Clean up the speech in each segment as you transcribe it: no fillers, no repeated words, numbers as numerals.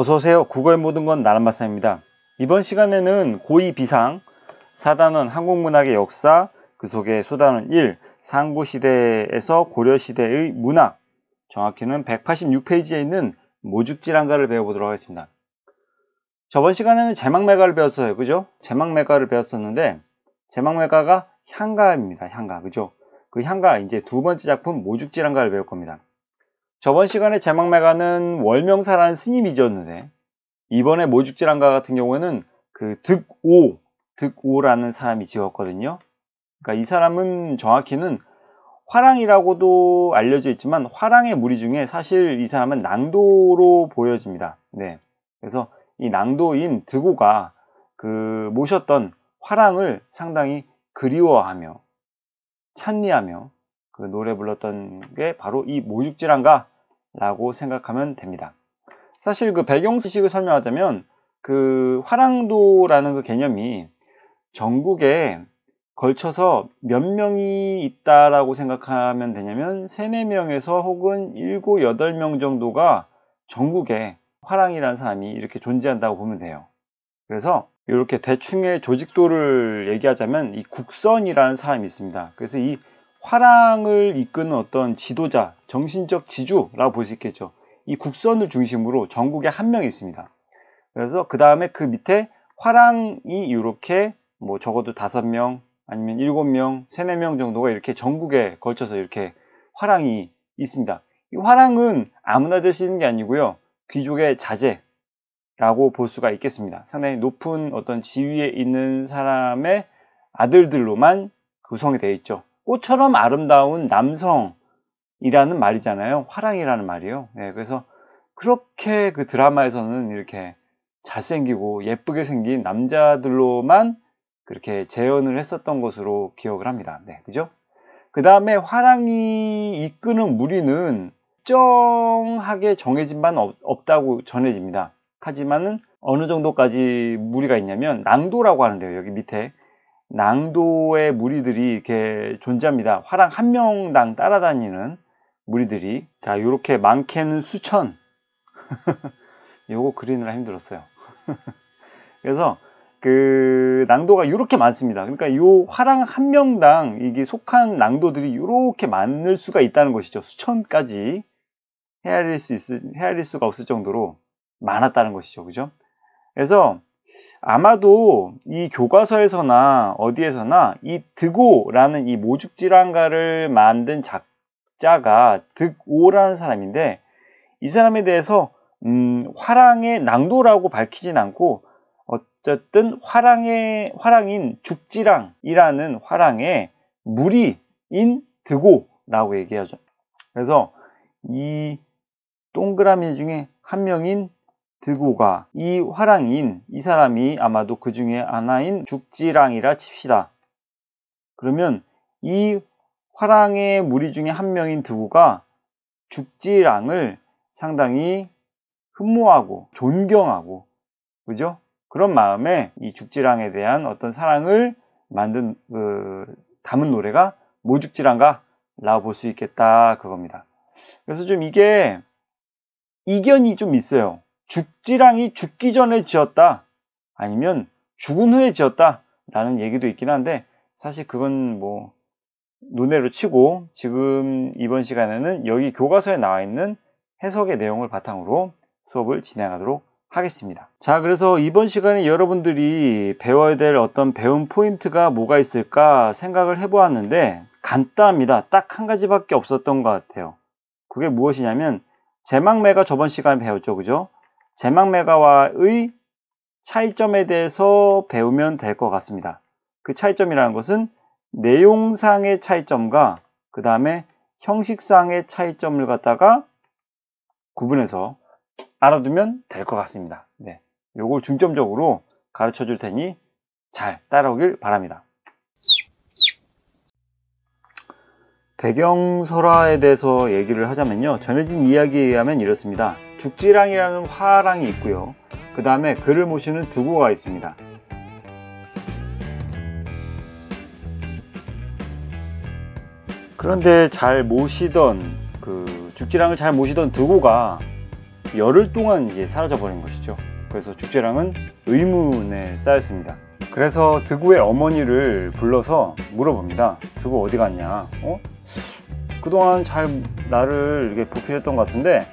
어서오세요. 국어의 모든 건 나란마사입니다. 이번 시간에는 고2 비상, 4단원 한국문학의 역사, 그 속에 소단원 1, 상고시대에서 고려시대의 문학, 정확히는 186페이지에 있는 모죽질환가를 배워보도록 하겠습니다. 저번 시간에는 제망매가를 배웠어요. 그죠? 제망매가를 배웠었는데, 제망매가가 향가입니다. 향가. 그죠? 그 향가, 이제 두 번째 작품 모죽질환가를 배울 겁니다. 저번 시간에 제망매가는 월명사라는 스님이 지었는데, 이번에 모죽질환가 같은 경우에는 그 득오라는 사람이 지었거든요. 그러니까 이 사람은 정확히는 화랑이라고도 알려져 있지만 화랑의 무리 중에 사실 이 사람은 낭도로 보여집니다. 네. 그래서 이 낭도인 득오가 그 모셨던 화랑을 상당히 그리워하며 찬미하며 그 노래 불렀던 게 바로 이 모죽질환가라고 생각하면 됩니다. 사실 그 배경 지식을 설명하자면 그 화랑도라는 그 개념이 전국에 걸쳐서 몇 명이 있다라고 생각하면 되냐면 3, 4명에서 혹은 7, 8명 정도가 전국에 화랑이라는 사람이 이렇게 존재한다고 보면 돼요. 그래서 이렇게 대충의 조직도를 얘기하자면 이 국선이라는 사람이 있습니다. 그래서 이 화랑을 이끄는 어떤 지도자, 정신적 지주라고 볼 수 있겠죠. 이 국선을 중심으로 전국에 한 명이 있습니다. 그래서 그 다음에 그 밑에 화랑이 이렇게 뭐 적어도 5명 아니면 7명, 3, 4명 정도가 이렇게 전국에 걸쳐서 이렇게 화랑이 있습니다. 이 화랑은 아무나 될 수 있는 게 아니고요. 귀족의 자제라고 볼 수가 있겠습니다. 상당히 높은 어떤 지위에 있는 사람의 아들들로만 구성이 되어 있죠. 꽃처럼 아름다운 남성이라는 말이잖아요. 화랑이라는 말이에요. 네, 그래서 그렇게 그 드라마에서는 이렇게 잘생기고 예쁘게 생긴 남자들로만 그렇게 재현을 했었던 것으로 기억을 합니다. 네, 그죠? 그 다음에 화랑이 이끄는 무리는 특정하게 정해진 바는 없다고 전해집니다. 하지만은 어느 정도까지 무리가 있냐면 낭도라고 하는데요. 여기 밑에 낭도의 무리들이 이렇게 존재합니다. 화랑 한 명당 따라다니는 무리들이. 자, 요렇게 많게는 수천. 요거 그리느라 힘들었어요. 그래서 그 낭도가 이렇게 많습니다. 그러니까 요 화랑 한 명당 이게 속한 낭도들이 이렇게 많을 수가 있다는 것이죠. 수천까지 헤아릴 수가 없을 정도로 많았다는 것이죠. 그죠? 그래서 아마도 이 교과서에서나 어디에서나 이 득오라는 이 모죽질환가를 만든 작자가 득오라는 사람인데 이 사람에 대해서 화랑의 낭도라고 밝히진 않고 어쨌든 화랑인 죽지랑이라는 화랑의 무리인 득오라고 얘기하죠. 그래서 이 동그라미 중에 한 명인 득오가 이 화랑인 이 사람이 아마도 그 중에 하나인 죽지랑이라 칩시다. 그러면 이 화랑의 무리 중에 한 명인 득오가 죽지랑을 상당히 흠모하고 존경하고 그죠? 그런 마음에 이 죽지랑에 대한 어떤 사랑을 담은 노래가 모죽지랑가라고 볼 수 있겠다 그겁니다. 그래서 좀 이게 이견이 좀 있어요. 죽지랑이 죽기 전에 지었다 아니면 죽은 후에 지었다 라는 얘기도 있긴 한데 사실 그건 뭐 논외로 치고 지금 이번 시간에는 여기 교과서에 나와 있는 해석의 내용을 바탕으로 수업을 진행하도록 하겠습니다. 자, 그래서 이번 시간에 여러분들이 배워야 될 어떤 배움 포인트가 뭐가 있을까 생각을 해보았는데 간단합니다. 딱 한 가지밖에 없었던 것 같아요. 그게 무엇이냐면 제망매가 저번 시간에 배웠죠. 그죠? 제망매가와의 차이점에 대해서 배우면 될 것 같습니다. 그 차이점이라는 것은 내용상의 차이점과 그 다음에 형식상의 차이점을 갖다가 구분해서 알아두면 될 것 같습니다. 네, 요걸 중점적으로 가르쳐 줄 테니 잘 따라오길 바랍니다. 배경설화에 대해서 얘기를 하자면요. 전해진 이야기에 의하면 이렇습니다. 죽지랑이라는 화랑이 있고요. 그 다음에 그를 모시는 득오가 있습니다. 그런데 잘 모시던 죽지랑을 잘 모시던 득오가 열흘 동안 이제 사라져 버린 것이죠. 그래서 죽지랑은 의문에 쌓였습니다. 그래서 드고의 어머니를 불러서 물어봅니다. 드고 어디 갔냐? 그동안 잘 나를 이렇게 보필했던 것 같은데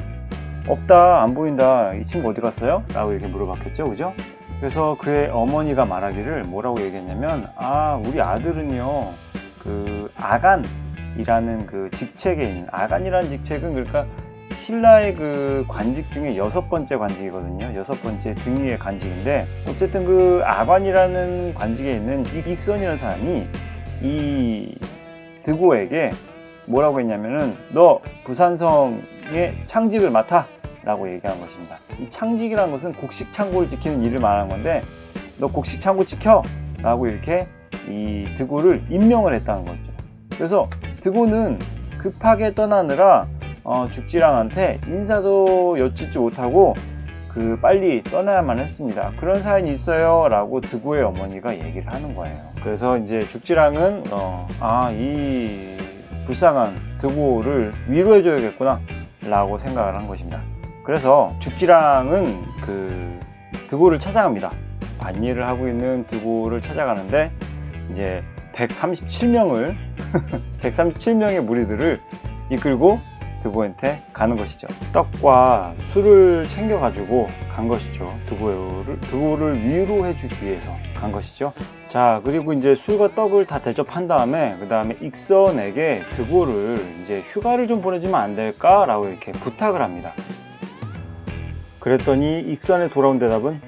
없다, 안 보인다, 이 친구 어디 갔어요? 라고 이렇게 물어봤겠죠, 그죠? 그래서 그의 어머니가 말하기를 뭐라고 얘기했냐면, 우리 아들은요, 그 아간이라는 그 직책에 있는, 아간이라는 직책은 그러니까 신라의 그 관직 중에 6번째 관직이거든요. 6번째 등위의 관직인데, 어쨌든 그 아관이라는 관직에 있는 익선이라는 사람이 이 드고에게 뭐라고 했냐면은, 너 부산성의 창직을 맡아 라고 얘기한 것입니다. 이 창직이라는 것은 곡식창고를 지키는 일을 말하는 건데, 너 곡식창고 지켜 라고 이렇게 이 드고를 임명을 했다는 거죠. 그래서 드고는 급하게 떠나느라 죽지랑한테 인사도 여쭙지 못하고 빨리 떠나야만 했습니다. 그런 사연이 있어요 라고 드고의 어머니가 얘기를 하는 거예요. 그래서 이제 죽지랑은 이 불쌍한 드고를 위로해 줘야겠구나 라고 생각을 한 것입니다. 그래서 죽지랑은 드고를 찾아갑니다. 반일을 하고 있는 드고를 찾아가는데 이제 137명의 무리들을 이끌고 드고한테 가는 것이죠. 떡과 술을 챙겨가지고 간 것이죠. 드고를 위로해 주기 위해서 간 것이죠. 자, 그리고 이제 술과 떡을 다 대접한 다음에 그 다음에 익선에게 드고를 이제 휴가를 좀 보내주면 안 될까? 라고 이렇게 부탁을 합니다. 그랬더니 익선에 돌아온 대답은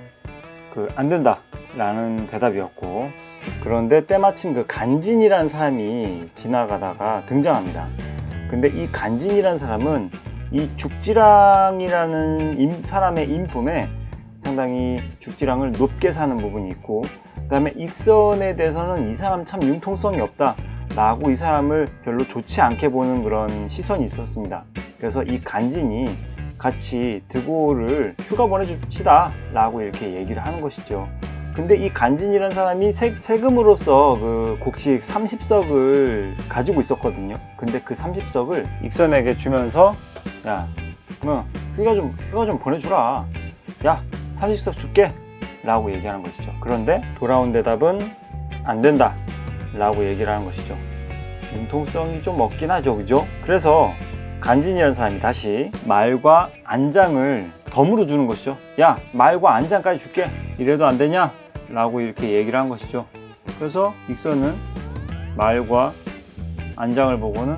안 된다 라는 대답이었고, 그런데 때마침 간진이라는 사람이 지나가다가 등장합니다. 근데 이 간진이라는 사람은 이 죽지랑이라는 사람의 인품에 상당히 죽지랑을 높게 사는 부분이 있고, 그 다음에 익선에 대해서는 이 사람 참 융통성이 없다 라고 이 사람을 별로 좋지 않게 보는 그런 시선이 있었습니다. 그래서 이 간진이 같이 드고를 휴가 보내줍시다 라고 이렇게 얘기를 하는 것이죠. 근데 이 간진이라는 사람이 세금으로서 곡식 30석을 가지고 있었거든요. 근데 그 30석을 익선에게 주면서, 야, 휴가 좀 보내주라. 야, 30석 줄게 라고 얘기하는 것이죠. 그런데 돌아온 대답은 안 된다 라고 얘기를 하는 것이죠. 융통성이 좀 없긴 하죠, 그죠? 그래서 간진이라는 사람이 다시 말과 안장을 덤으로 주는 것이죠. 야, 말과 안장까지 줄게. 이래도 안 되냐? 라고 이렇게 얘기를 한 것이죠. 그래서 익선은 말과 안장을 보고는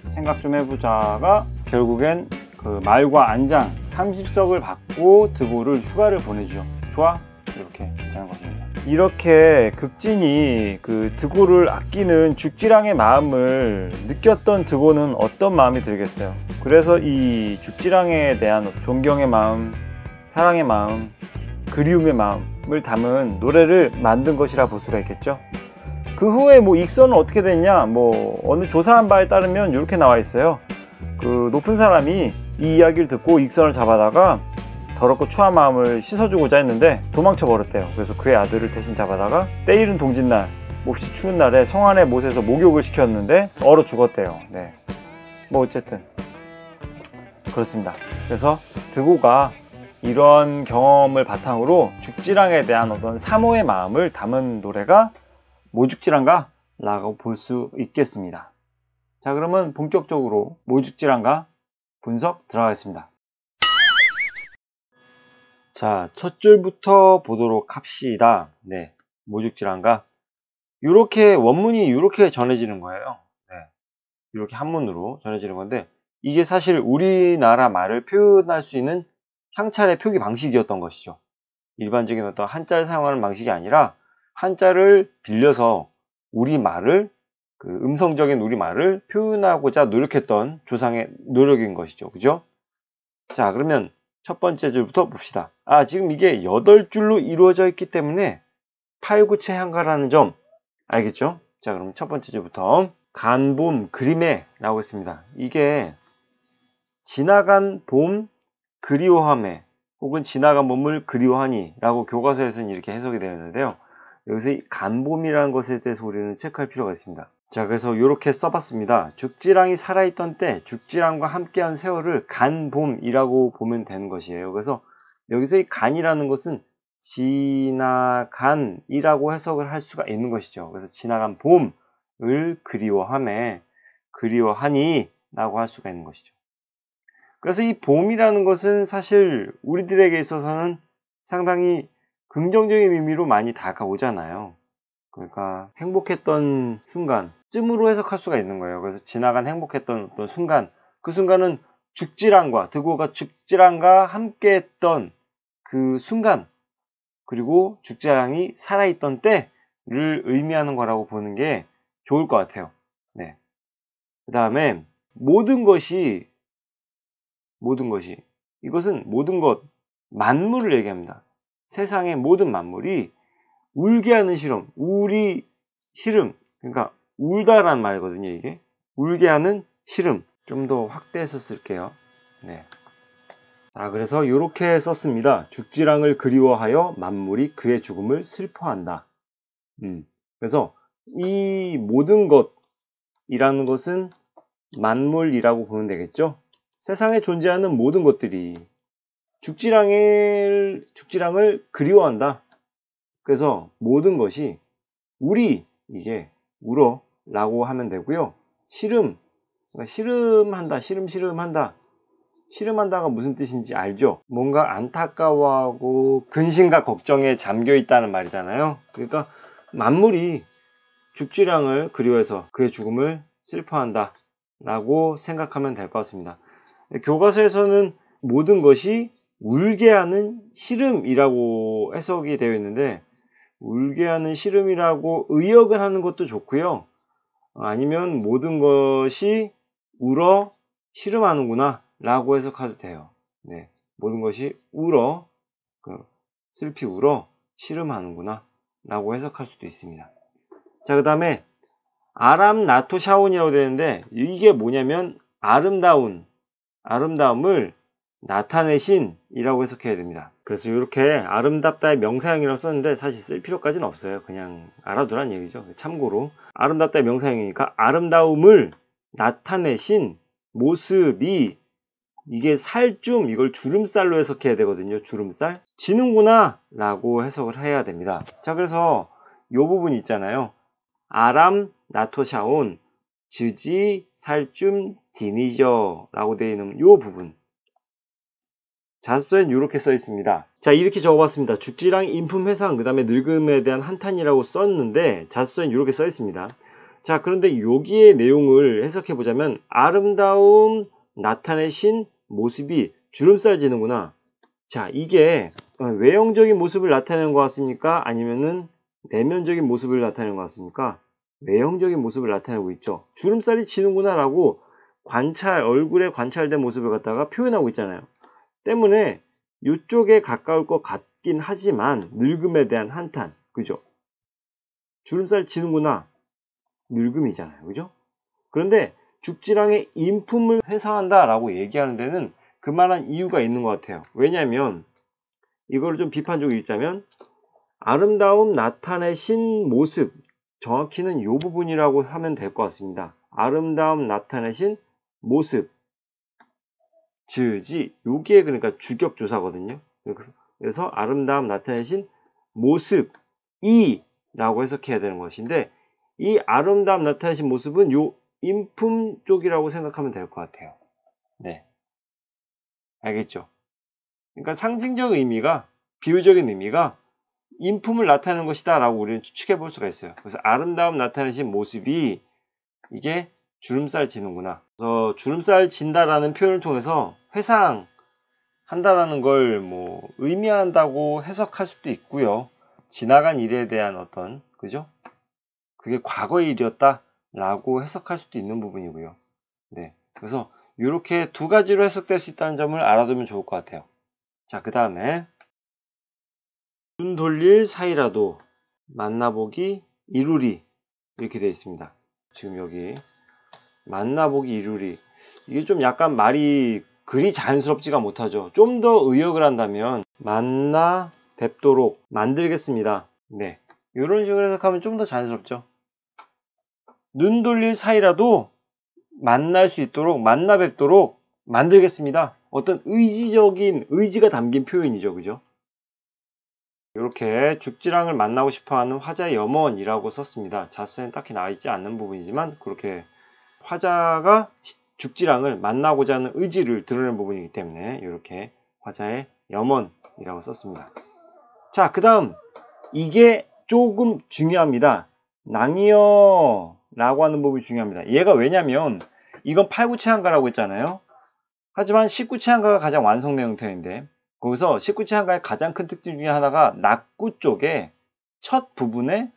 생각 좀 해보자가 결국엔 말과 안장 30석을 받고 드고를 휴가를 보내죠. 좋아? 이렇게 되는 것입니다. 이렇게 극진이 드고를 아끼는 죽지랑의 마음을 느꼈던 드고는 어떤 마음이 들겠어요. 그래서 이 죽지랑에 대한 존경의 마음, 사랑의 마음, 그리움의 마음을 담은 노래를 만든 것이라 볼 수가 있겠죠. 그 후에 익선은 어떻게 됐냐, 어느 조사한 바에 따르면 이렇게 나와 있어요. 높은 사람이 이 이야기를 듣고 익선을 잡아다가 더럽고 추한 마음을 씻어주고자 했는데 도망쳐 버렸대요. 그래서 그의 아들을 대신 잡아다가 때이른 동짓날, 몹시 추운 날에 성 안의 못에서 목욕을 시켰는데 얼어 죽었대요. 네. 어쨌든 그렇습니다. 그래서 드고가 이런 경험을 바탕으로 죽지랑에 대한 어떤 사모의 마음을 담은 노래가 모죽지랑가? 라고 볼 수 있겠습니다. 자, 그러면 본격적으로 모죽지랑가 분석 들어가겠습니다. 자, 첫 줄부터 보도록 합시다. 네, 모죽지랑가. 원문이 이렇게 전해지는 거예요. 네, 이렇게 한문으로 전해지는 건데, 이게 사실 우리나라 말을 표현할 수 있는 향찰의 표기 방식이었던 것이죠. 일반적인 어떤 한자를 사용하는 방식이 아니라 한자를 빌려서 우리말을, 음성적인 우리말을 표현하고자 노력했던 조상의 노력인 것이죠. 그죠? 자, 그러면 첫 번째 줄부터 봅시다. 지금 이게 8줄로 이루어져 있기 때문에 팔구체 향가라는 점 알겠죠? 자, 그럼 첫 번째 줄부터 간봄 그림에 라고 했습니다. 이게 지나간 봄 그리워함에 혹은 지나간 봄을 그리워하니 라고 교과서에서는 이렇게 해석이 되어 있는데요. 여기서 이 간봄이라는 것에 대해서 우리는 체크할 필요가 있습니다. 자, 그래서 이렇게 써봤습니다. 죽지랑이 살아있던 때 죽지랑과 함께한 세월을 간봄이라고 보면 되는 것이에요. 그래서 여기서 이 간이라는 것은 지나간이라고 해석을 할 수가 있는 것이죠. 그래서 지나간 봄을 그리워하니 라고 할 수가 있는 것이죠. 그래서 이 봄이라는 것은 사실 우리들에게 있어서는 상당히 긍정적인 의미로 많이 다가오잖아요. 그러니까 행복했던 순간 쯤으로 해석할 수가 있는 거예요. 그래서 지나간 행복했던 어떤 순간, 그 순간은 드고가 죽지랑과 함께했던 그 순간, 그리고 죽지랑이 살아있던 때를 의미하는 거라고 보는 게 좋을 것 같아요. 네. 그 다음에 모든 것이 이것은 모든 것, 만물을 얘기합니다. 세상의 모든 만물이 울게 하는 시름, 그러니까 울다란 말이거든요, 이게. 울게 하는 시름. 좀 더 확대해서 쓸게요. 네. 자, 그래서 이렇게 썼습니다. 죽지랑을 그리워하여 만물이 그의 죽음을 슬퍼한다. 그래서 이 모든 것이라는 것은 만물이라고 보면 되겠죠. 세상에 존재하는 모든 것들이 죽지랑을 그리워한다. 그래서 모든 것이 이게 울어 라고 하면 되고요. 시름한다가 무슨 뜻인지 알죠? 뭔가 안타까워하고 근심과 걱정에 잠겨 있다는 말이잖아요. 그러니까 만물이 죽지랑을 그리워해서 그의 죽음을 슬퍼한다 라고 생각하면 될 것 같습니다. 교과서에서는 모든 것이 울게 하는 시름이라고 해석이 되어 있는데, 울게 하는 시름이라고 의역을 하는 것도 좋고요. 아니면 모든 것이 울어 시름하는구나 라고 해석해도 돼요. 네, 모든 것이 슬피 울어 시름하는구나 라고 해석할 수도 있습니다. 자, 그 다음에 아람 나토 샤온이라고 되는데, 이게 뭐냐면 아름다움을 나타내신 이라고 해석해야 됩니다. 그래서 이렇게 아름답다의 명사형이라고 썼는데 사실 쓸 필요까지는 없어요. 그냥 알아두란 얘기죠. 참고로 아름답다의 명사형이니까 아름다움을 나타내신 모습이, 이게 이걸 주름살로 해석해야 되거든요. 주름살. 지는구나 라고 해석을 해야 됩니다. 자, 그래서 이 부분 있잖아요. 아람 나토샤온 즈지 살줌 디니저 라고 되어 있는 이 부분, 자습서엔 이렇게 써 있습니다. 자, 이렇게 적어봤습니다. 죽지랑 인품 회상, 그 다음에 늙음에 대한 한탄이라고 썼는데 자습서엔 이렇게 써 있습니다. 자, 그런데 여기의 내용을 해석해 보자면 아름다움 나타내신 모습이 주름살 지는구나. 자, 이게 외형적인 모습을 나타내는 것 같습니까? 아니면은 내면적인 모습을 나타내는 것 같습니까? 외형적인 모습을 나타내고 있죠. 주름살이 지는구나 라고 얼굴에 관찰된 모습을 갖다가 표현하고 있잖아요. 때문에 이쪽에 가까울 것 같긴 하지만 늙음에 대한 한탄, 그죠? 주름살 지는구나, 늙음이잖아요, 그죠? 그런데 죽지랑의 인품을 회상한다 라고 얘기하는 데는 그만한 이유가 있는 것 같아요. 왜냐하면 이거를 좀 비판적으로 읽자면 아름다움 나타내신 모습, 정확히는 이 부분이라고 하면 될 것 같습니다. 아름다움 나타내신 모습, 즈지, 요게 그러니까 주격조사거든요. 그래서 아름다움 나타내신 모습이 라고 해석해야 되는 것인데, 이 아름다움 나타내신 모습은 요 인품 쪽이라고 생각하면 될 것 같아요. 네, 알겠죠? 그러니까 상징적 의미가, 비유적인 의미가 인품을 나타내는 것이다 라고 우리는 추측해 볼 수가 있어요. 그래서 아름다움 나타내신 모습이 이게 주름살 지는구나. 그래서 주름살 진다라는 표현을 통해서 회상한다라는 걸 의미한다고 해석할 수도 있고요. 지나간 일에 대한 그죠? 그게 과거의 일이었다 라고 해석할 수도 있는 부분이고요. 네, 그래서 이렇게 두 가지로 해석될 수 있다는 점을 알아두면 좋을 것 같아요. 자, 그 다음에 눈 돌릴 사이라도 만나보기 이루리 이렇게 되어 있습니다. 지금 여기 만나보기 이루리, 이게 좀 약간 말이 그리 자연스럽지가 못하죠. 좀 더 의역을 한다면 만나 뵙도록 만들겠습니다. 네, 이런 식으로 해석하면 좀 더 자연스럽죠. 눈 돌릴 사이라도 만날 수 있도록, 만나 뵙도록 만들겠습니다. 어떤 의지가 담긴 표현이죠. 그죠? 이렇게 죽지랑을 만나고 싶어하는 화자의 염원이라고 썼습니다. 자수에는 딱히 나와 있지 않는 부분이지만 그렇게 화자가 죽지랑을 만나고자 하는 의지를 드러낸 부분이기 때문에 이렇게 화자의 염원이라고 썼습니다. 자, 그 다음 이게 조금 중요합니다. 낭이여 라고 하는 부분이 중요합니다. 얘가 왜냐면 이건 8구체한가라고 했잖아요. 하지만 19체한가가 가장 완성된 형태인데 거기서 19체한가의 가장 큰 특징 중에 하나가 낙구 쪽에 첫 부분에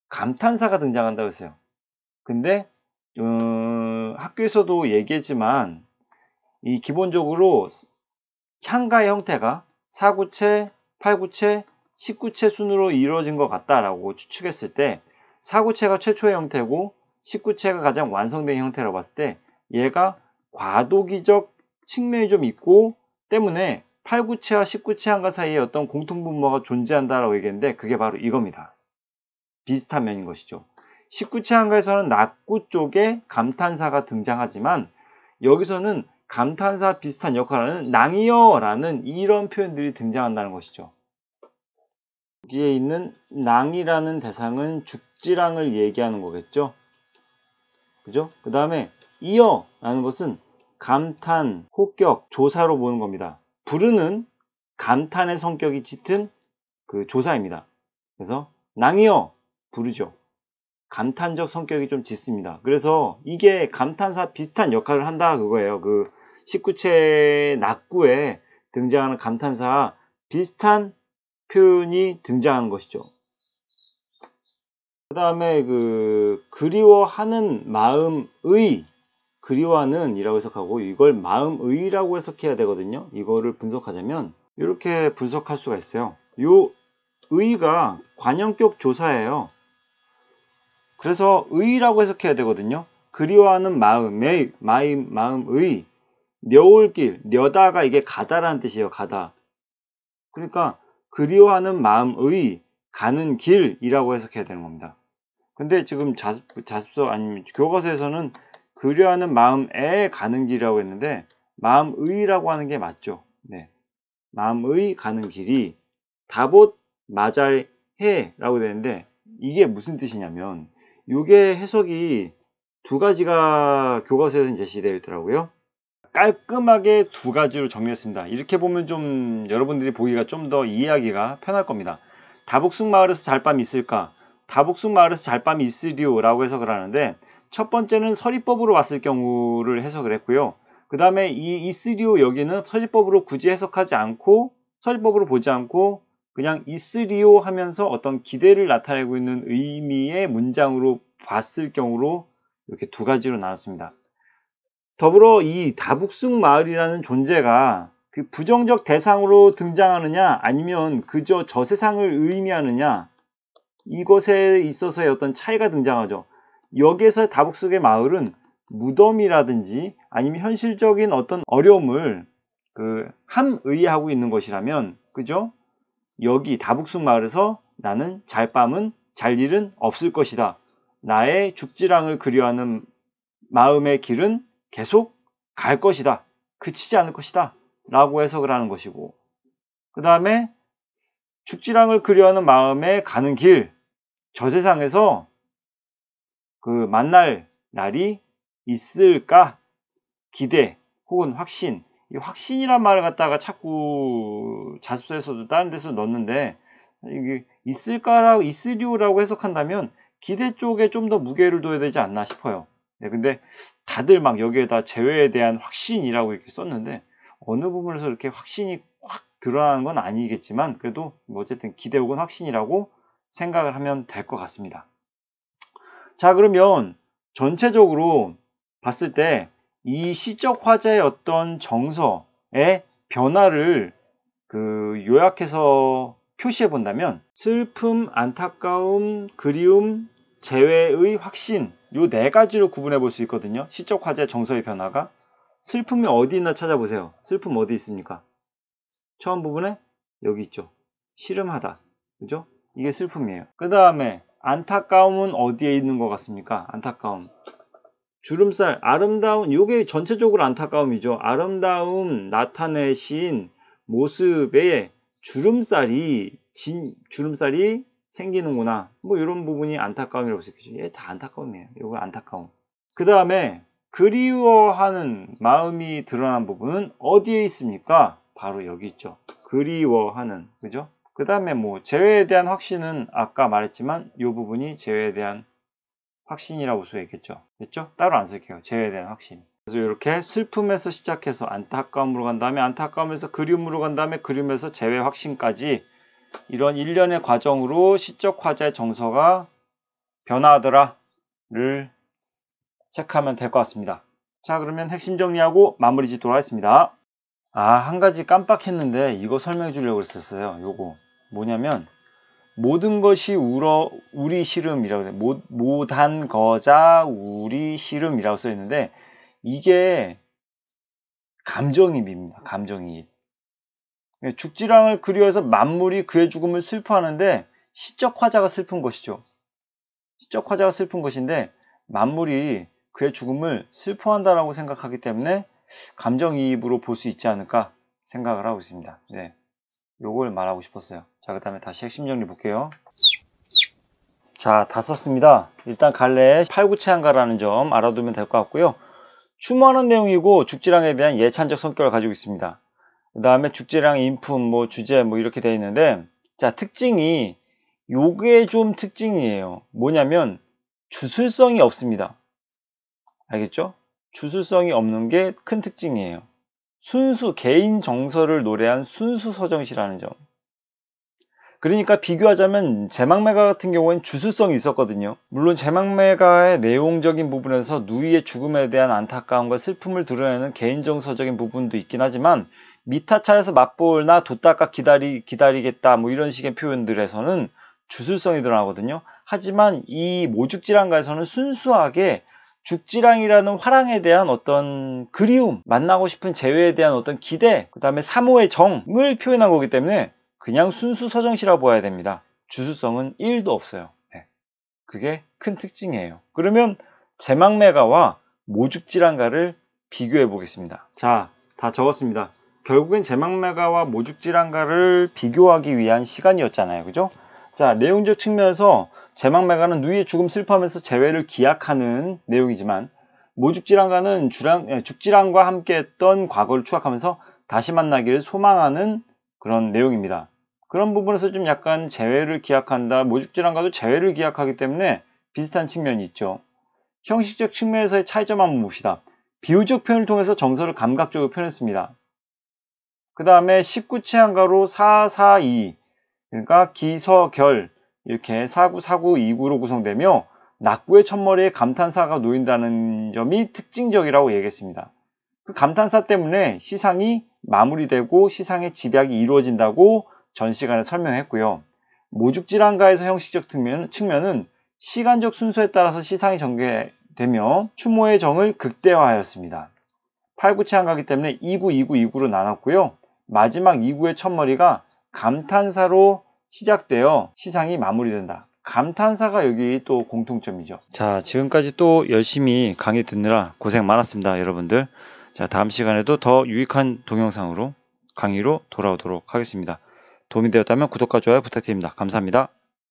감탄사가 등장한다고 했어요. 근데 학교에서도 얘기했지만 이 기본적으로 향가의 형태가 4구체, 8구체, 19체 순으로 이루어진 것 같다라고 추측했을 때 4구체가 최초의 형태고 19체가 가장 완성된 형태라고 봤을 때 얘가 과도기적 측면이 좀 있고 때문에 8구체와 19체 한가 사이에 어떤 공통분모가 존재한다라고 얘기했는데 그게 바로 이겁니다. 비슷한 면인 것이죠. 19체 한가에서는 낙구 쪽에 감탄사가 등장하지만 여기서는 감탄사 비슷한 역할을 하는 낭이여라는 이런 표현들이 등장한다는 것이죠. 여기에 있는 낭이라는 대상은 죽지랑을 얘기하는 거겠죠. 그죠? 그 다음에 이여라는 것은 감탄, 호격, 조사로 보는 겁니다. 부르는 감탄의 성격이 짙은 그 조사입니다. 그래서 낭이여 부르죠. 감탄적 성격이 좀 짙습니다. 그래서 이게 감탄사 비슷한 역할을 한다 그거예요. 그 19체 낙구에 등장하는 감탄사 비슷한 표현이 등장하는 것이죠. 그 다음에 그리워하는 마음의 그리워하는 이라고 해석하고 이걸 마음의라고 해석해야 되거든요. 이거를 분석하자면 이렇게 분석할 수가 있어요. 요 의가 관형격 조사예요. 그래서 의라고 해석해야 되거든요. 그리워하는 마음의 려올 길, 려다가 이게 가다라는 뜻이에요. 가다. 그러니까 그리워하는 마음의 가는 길이라고 해석해야 되는 겁니다. 근데 지금 자습서 아니면 교과서에서는 그리워하는 마음에 가는 길이라고 했는데 마음의라고 하는 게 맞죠. 네. 마음의 가는 길이 다봇 마잘해 라고 되는데 이게 무슨 뜻이냐면 이게 해석이 두 가지가 교과서에서 제시되어 있더라고요. 깔끔하게 두 가지로 정리했습니다. 이렇게 보면 좀 여러분들이 보기가 좀 더 이해하기가 편할 겁니다. 다북숙 마을에서 잘밤이 있을까? 다북숙 마을에서 잘밤이 있으리오 라고 해석을 하는데 첫 번째는 서리법으로 왔을 경우를 해석을 했고요. 그 다음에 이 있으리오 여기는 서리법으로 굳이 해석하지 않고 서리법으로 보지 않고 그냥 있으리오 하면서 어떤 기대를 나타내고 있는 의미의 문장으로 봤을 경우로 이렇게 두 가지로 나눴습니다. 더불어 이 다북숙 마을이라는 존재가 그 부정적 대상으로 등장하느냐 아니면 그저 저 세상을 의미하느냐 이것에 있어서의 어떤 차이가 등장하죠. 여기에서 다북숙의 마을은 무덤이라든지 아니면 현실적인 어떤 어려움을 함의하고 있는 것이라면 그죠? 여기 다북숙 마을에서 나는 잘밤은 잘 일은 없을 것이다. 나의 죽지랑을 그리워하는 마음의 길은 계속 갈 것이다. 그치지 않을 것이다. 라고 해석을 하는 것이고 그 다음에 죽지랑을 그리워하는 마음에 가는 길, 저 세상에서 만날 날이 있을까? 기대 혹은 확신. 이 확신이란 말을 갖다가 자꾸 자습서에서도 다른 데서 넣는데 이게 있을까라고 있으리오라고 해석한다면 기대 쪽에 좀 더 무게를 둬야 되지 않나 싶어요. 네, 근데 다들 막 여기에다 재회에 대한 확신이라고 이렇게 썼는데 어느 부분에서 이렇게 확신이 확 드러나는 건 아니겠지만 그래도 뭐 어쨌든 기대 혹은 확신이라고 생각을 하면 될 것 같습니다. 자, 그러면 전체적으로 봤을 때 이 시적 화자의 어떤 정서의 변화를 요약해서 표시해 본다면 슬픔, 안타까움, 그리움, 재회의 확신 요 네 가지로 구분해 볼 수 있거든요. 시적 화자의 정서의 변화가 슬픔이 어디 있나 찾아보세요. 슬픔 어디 있습니까? 처음 부분에 여기 있죠. 씨름하다. 그죠? 이게 슬픔이에요. 그 다음에 안타까움은 어디에 있는 것 같습니까? 안타까움. 주름살, 아름다운, 요게 전체적으로 안타까움이죠. 아름다움 나타내신 모습에 주름살이 생기는구나. 뭐 이런 부분이 안타까움이라고 볼 수 있겠죠. 얘 다 안타까움이에요. 요거 안타까움. 그 다음에 그리워하는 마음이 드러난 부분은 어디에 있습니까? 바로 여기 있죠. 그리워하는, 그죠? 그 다음에 뭐 재회에 대한 확신은 아까 말했지만 이 부분이 재회에 대한 확신이라고 볼 수 있겠죠. 됐죠? 따로 안 쓸게요. 재회에 대한 확신. 그래서 이렇게 슬픔에서 시작해서 안타까움으로 간 다음에 안타까움에서 그리움으로 간 다음에 그리움에서 재회 확신까지 이런 일련의 과정으로 시적 화자의 정서가 변화하더라를 체크하면 될 것 같습니다. 자, 그러면 핵심 정리하고 마무리 짓도록 하겠습니다. 한 가지 깜빡했는데 이거 설명해 주려고 했었어요. 요거 뭐냐면 모든 것이 우리 시름이라고 해요. 모단 거자 우리 시름이라고 써 있는데 이게 감정이입입니다. 감정이입. 죽지랑을 그리워해서 만물이 그의 죽음을 슬퍼하는데 시적 화자가 슬픈 것이죠. 시적 화자가 슬픈 것인데 만물이 그의 죽음을 슬퍼한다라고 생각하기 때문에 감정이입으로 볼 수 있지 않을까 생각을 하고 있습니다. 네, 요걸 말하고 싶었어요. 자, 그 다음에 다시 핵심 정리 볼게요. 자, 다 썼습니다. 일단 갈래에 팔구체한가라는 점 알아두면 될 것 같고요. 추모하는 내용이고 죽지랑에 대한 예찬적 성격을 가지고 있습니다. 그 다음에 죽지랑 인품, 뭐 주제, 뭐 이렇게 되어 있는데, 자, 특징이 요게 좀 특징이에요. 뭐냐면 주술성이 없습니다. 알겠죠? 주술성이 없는 게 큰 특징이에요. 순수, 개인 정서를 노래한 순수 서정시라는 점. 그러니까 비교하자면 제망매가 같은 경우에는 주술성이 있었거든요. 물론 제망매가의 내용적인 부분에서 누이의 죽음에 대한 안타까움과 슬픔을 드러내는 개인정서적인 부분도 있긴 하지만 미타차에서 맞볼나 돛닦아 기다리겠다 뭐 이런 식의 표현들에서는 주술성이 드러나거든요. 하지만 이 모죽지랑가에서는 순수하게 죽지랑이라는 화랑에 대한 어떤 그리움, 만나고 싶은 재회에 대한 어떤 기대, 그 다음에 사모의 정을 표현한 거기 때문에 그냥 순수 서정시라고 봐야 됩니다. 주술성은 1도 없어요. 네. 그게 큰 특징이에요. 그러면 제망매가와 모죽지랑가를 비교해 보겠습니다. 자, 다 적었습니다. 결국엔 제망매가와 모죽지랑가를 비교하기 위한 시간이었잖아요. 그죠? 자, 내용적 측면에서 제망매가는 누이의 죽음 슬퍼하면서 재회를 기약하는 내용이지만 모죽지랑가는 죽지랑과 함께했던 과거를 추억하면서 다시 만나기를 소망하는 그런 내용입니다. 그런 부분에서 좀 약간 재회를 기약한다. 모죽지랑가도 재회를 기약하기 때문에 비슷한 측면이 있죠. 형식적 측면에서의 차이점 한번 봅시다. 비유적 표현을 통해서 정서를 감각적으로 표현했습니다. 그 다음에 19체한가로 442 그러니까 기서결 이렇게 사구, 사구, 이구로 구성되며 낙구의 첫머리에 감탄사가 놓인다는 점이 특징적이라고 얘기했습니다. 그 감탄사 때문에 시상이 마무리되고 시상의 집약이 이루어진다고 전 시간에 설명했고요. 모죽지랑가에서 형식적 측면은 시간적 순서에 따라서 시상이 전개되며 추모의 정을 극대화하였습니다. 8구체한가이기 때문에 2구, 2구, 2구로 나눴고요. 마지막 2구의 첫머리가 감탄사로 시작되어 시상이 마무리된다. 감탄사가 여기 또 공통점이죠. 자, 지금까지 또 열심히 강의 듣느라 고생 많았습니다, 여러분들. 자, 다음 시간에도 더 유익한 동영상으로 강의로 돌아오도록 하겠습니다. 도움이 되었다면 구독과 좋아요 부탁드립니다. 감사합니다.